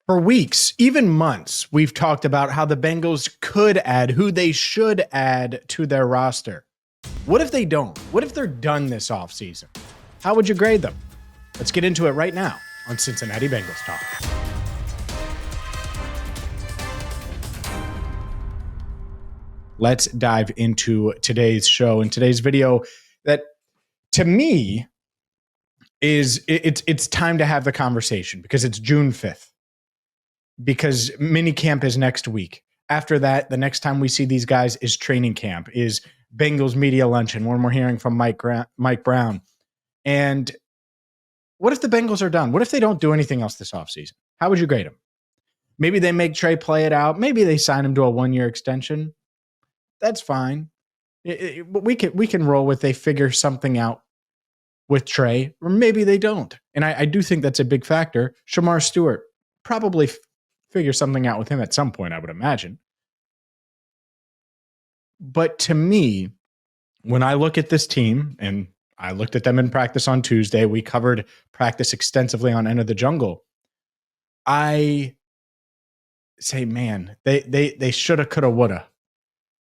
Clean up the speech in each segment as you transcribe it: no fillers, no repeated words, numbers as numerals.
For weeks, even months, we've talked about how the Bengals could add, who they should add to their roster. What if they don't? What if they're done this offseason? How would you grade them? Let's get into it right now on Cincinnati Bengals Talk. Let's dive into today's show and today's video that, to me, it's time to have the conversation because it's June 5th. Because minicamp is next week. After that, the next time we see these guys is training camp, is Bengals media luncheon when we're hearing from Mike Brown. And what if the Bengals are done? What if they don't do anything else this offseason? How would you grade them? Maybe they make Trey play it out. Maybe they sign him to a 1-year extension. That's fine. But we can roll with they figure something out with Trey, or maybe they don't. And I do think that's a big factor. Shamar Stewart probably figure something out with him at some point, I would imagine. But to me, when I look at this team, and I looked at them in practice on Tuesday, we covered practice extensively on End of the Jungle. I say, man, they shoulda, coulda, woulda.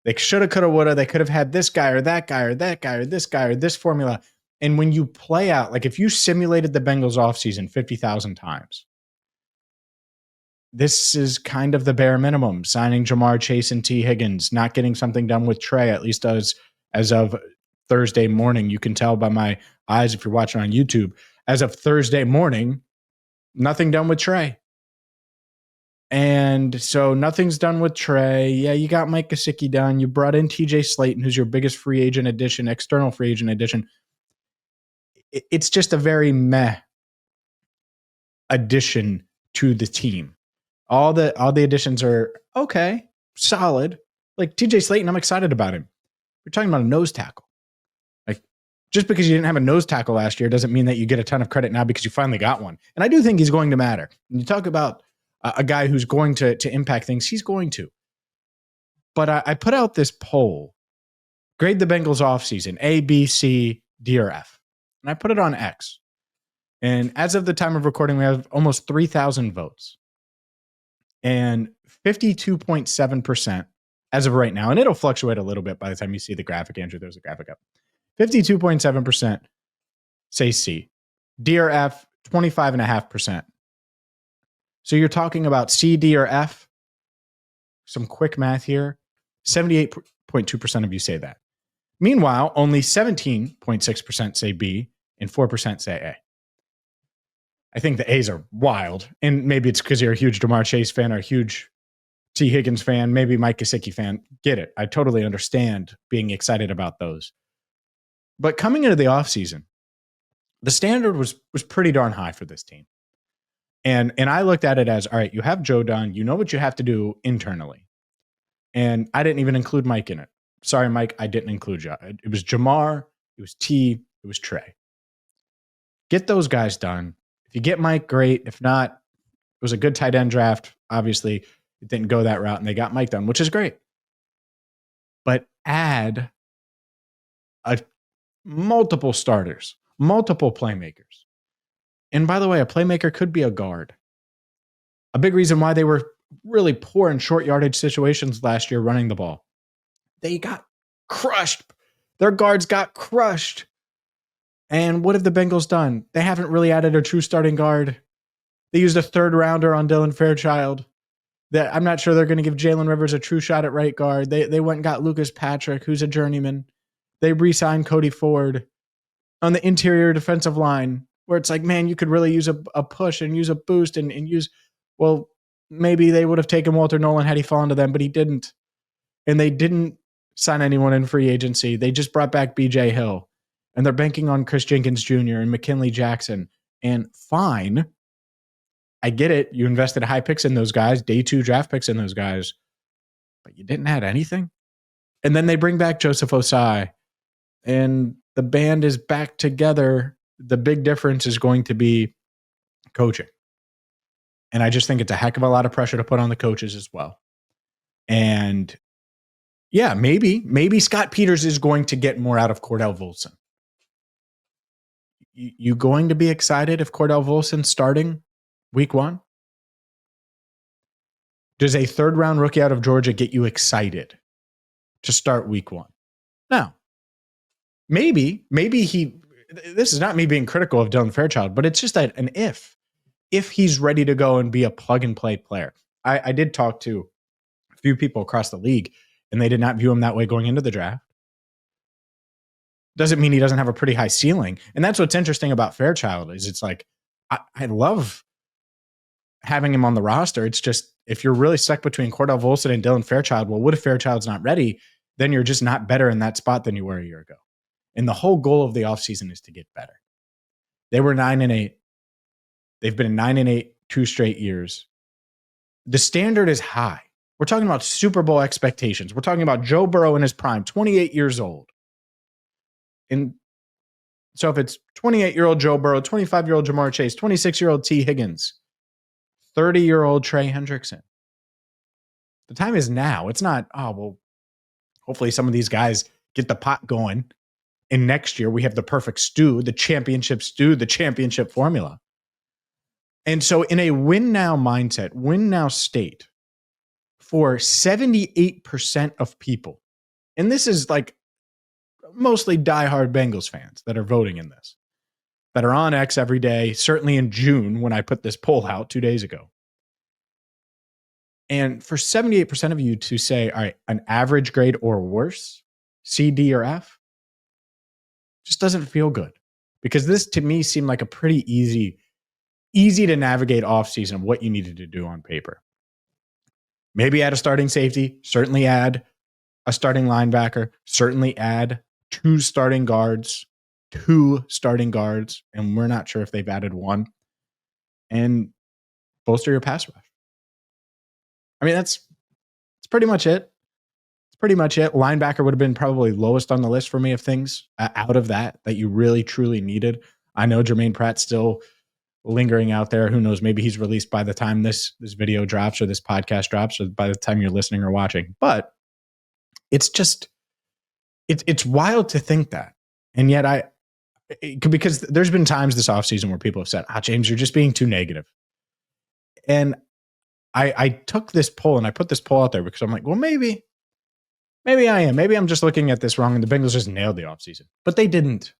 They shoulda, coulda, woulda. They could have had this guy or that guy or that guy or this guy or this formula. And when you play out, like if you simulated the Bengals offseason 50,000 times, this is kind of the bare minimum. Signing Jamar, Chase, and Tee Higgins, not getting something done with Trey, at least as of Thursday morning. You can tell by my eyes if you're watching on YouTube. As of Thursday morning, nothing done with Trey. And so nothing's done with Trey. Yeah, you got Mike Gesicki done. You brought in TJ Slayton, who's your biggest free agent addition, external free agent addition. It's just a very meh addition to the team. All the additions are okay, solid. Like TJ Slayton, I'm excited about him. We're talking about a nose tackle. Like just because you didn't have a nose tackle last year doesn't mean that you get a ton of credit now because you finally got one. And I do think he's going to matter. When you talk about a guy who's going to impact things, he's going to. But I put out this poll, grade the Bengals offseason, A, B, C, D, or F. And I put it on X. And as of the time of recording, we have almost 3,000 votes. And 52.7% as of right now, and it'll fluctuate a little bit by the time you see the graphic, Andrew. There's a graphic up. 52.7% say C. D or F, 25.5%. So you're talking about C, D, or F. Some quick math here. 78.2% of you say that. Meanwhile, only 17.6% say B and 4% say A. I think the A's are wild. And maybe it's because you're a huge Jamar Chase fan or a huge Tee Higgins fan, maybe Mike Gesicki fan. Get it. I totally understand being excited about those. But coming into the offseason, the standard was pretty darn high for this team. And I looked at it as, all right, you have Joe done. You know what you have to do internally. And I didn't even include Mike in it. Sorry, Mike, I didn't include you. It was Jamar, it was T, it was Trey. Get those guys done. If you get Mike, great. If not, it was a good tight end draft. Obviously, it didn't go that route, and they got Mike done, which is great. But add multiple starters, multiple playmakers. And by the way, a playmaker could be a guard. A big reason why they were really poor in short yardage situations last year running the ball. They got crushed. Their guards got crushed. And what have the Bengals done? They haven't really added a true starting guard. They used a third rounder on Dylan Fairchild. I'm not sure they're going to give Jalen Rivers a true shot at right guard. They went and got Lucas Patrick, who's a journeyman. They re-signed Cody Ford on the interior defensive line, where it's like, man, you could really use a push and use a boost and use, well, maybe they would have taken Walter Nolan had he fallen to them, but he didn't. And they didn't sign anyone in free agency. They just brought back BJ Hill. And they're banking on Chris Jenkins Jr. and McKinley Jackson. And fine, I get it. You invested high picks in those guys, day 2 draft picks in those guys, but you didn't add anything. And then they bring back Joseph Osai, and the band is back together. The big difference is going to be coaching. And I just think it's a heck of a lot of pressure to put on the coaches as well. And yeah, maybe Scott Peters is going to get more out of Cordell Volson. You going to be excited if Cordell Volson's starting week 1? Does a third-round rookie out of Georgia get you excited to start week 1? No. Maybe this is not me being critical of Dylan Fairchild, but it's just an if he's ready to go and be a plug-and-play player. I did talk to a few people across the league, and they did not view him that way going into the draft. Doesn't mean he doesn't have a pretty high ceiling. And that's what's interesting about Fairchild is it's like, I love having him on the roster. It's just, if you're really stuck between Cordell Volson and Dylan Fairchild, well, what if Fairchild's not ready? Then you're just not better in that spot than you were a year ago. And the whole goal of the offseason is to get better. They were 9-8. They've been 9-8 2 straight years. The standard is high. We're talking about Super Bowl expectations. We're talking about Joe Burrow in his prime, 28 years old. And so if it's 28-year-old Joe Burrow, 25-year-old Jamar Chase, 26-year-old Tee Higgins, 30-year-old Trey Hendrickson, the time is now. It's not, hopefully some of these guys get the pot going. And next year we have the perfect stew, the championship formula. And so in a win now mindset, win now state, for 78% of people, and this is like mostly diehard Bengals fans that are voting in this, that are on X every day, certainly in June when I put this poll out 2 days ago. And for 78% of you to say, all right, an average grade or worse, C, D, or F, just doesn't feel good. Because this to me seemed like a pretty easy to navigate offseason of what you needed to do on paper. Maybe add a starting safety, certainly add a starting linebacker, certainly add two starting guards, and we're not sure if they've added one, and bolster your pass rush. I mean, that's pretty much it. Linebacker would have been probably lowest on the list for me of things out of that you really, truly needed. I know Jermaine Pratt's still lingering out there. Who knows? Maybe he's released by the time this video drops or this podcast drops or by the time you're listening or watching. But it's just, it's wild to think that. And yet because there's been times this offseason where people have said, James, you're just being too negative. And I took this poll and I put this poll out there because I'm like, well, maybe I am. Maybe I'm just looking at this wrong and the Bengals just nailed the offseason. But they didn't.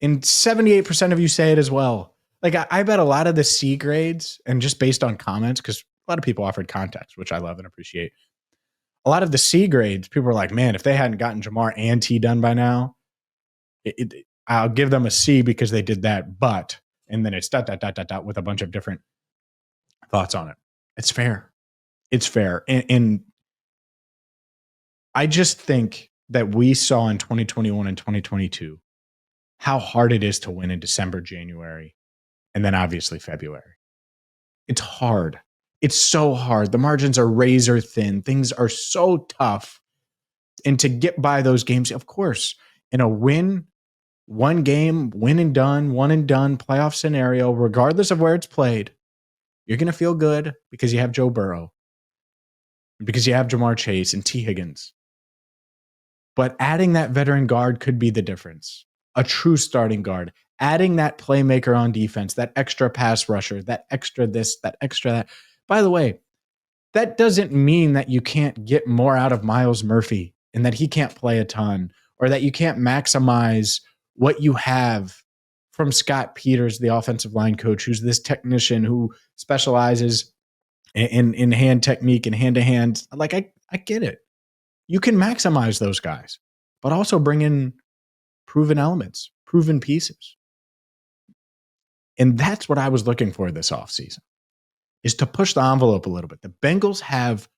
And 78% of you say it as well. Like, I bet a lot of the C grades, and just based on comments, because a lot of people offered context, which I love and appreciate. A lot of the C grades, people were like, man, if they hadn't gotten Jamar and T done by now, I'll give them a C because they did that. But, and then it's ... with a bunch of different thoughts on it. It's fair. And I just think that we saw in 2021 and 2022 how hard it is to win in December, January, and then obviously February. It's hard. It's so hard. The margins are razor thin. Things are so tough. And to get by those games, of course, in a one game, one and done playoff scenario, regardless of where it's played, you're going to feel good because you have Joe Burrow, because you have Jamar Chase and Tee Higgins. But adding that veteran guard could be the difference. A true starting guard, adding that playmaker on defense, that extra pass rusher, that extra this, that extra that. By the way, that doesn't mean that you can't get more out of Myles Murphy and that he can't play a ton, or that you can't maximize what you have from Scott Peters, the offensive line coach, who's this technician who specializes in hand technique and hand-to-hand. Like, I get it. You can maximize those guys, but also bring in proven elements, proven pieces. And that's what I was looking for this offseason, is to push the envelope a little bit. The Bengals have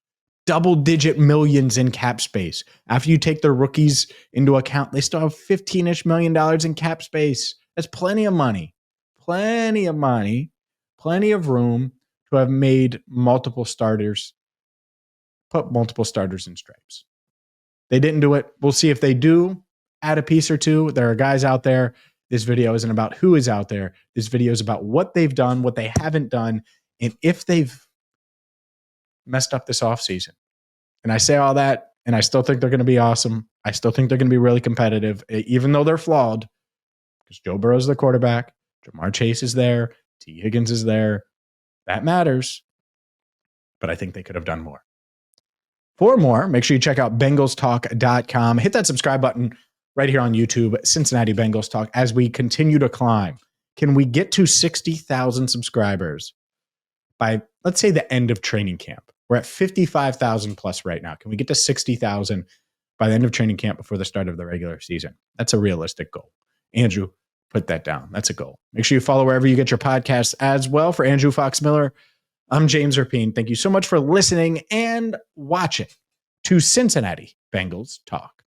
double-digit millions in cap space. After you take their rookies into account, they still have $15-ish million in cap space. That's plenty of money. Plenty of room to have made multiple starters, put multiple starters in stripes. They didn't do it. We'll see if they do add a piece or two. There are guys out there. This video isn't about who is out there. This video is about what they've done, what they haven't done, and if they've messed up this offseason. And I say all that, and I still think they're going to be awesome. I still think they're going to be really competitive, even though they're flawed, because Joe Burrow's the quarterback. Jamar Chase is there. Tee Higgins is there. That matters. but I think they could have done more. For more, make sure you check out BengalsTalk.com. Hit that subscribe button right here on YouTube, Cincinnati Bengals Talk, as we continue to climb. Can we get to 60,000 subscribers by, let's say, the end of training camp? We're at 55,000 plus right now. Can we get to 60,000 by the end of training camp before the start of the regular season? That's a realistic goal. Andrew, put that down. That's a goal. Make sure you follow wherever you get your podcasts as well. For Andrew Fox Miller, I'm James Rapien. Thank you so much for listening and watching to Cincinnati Bengals Talk.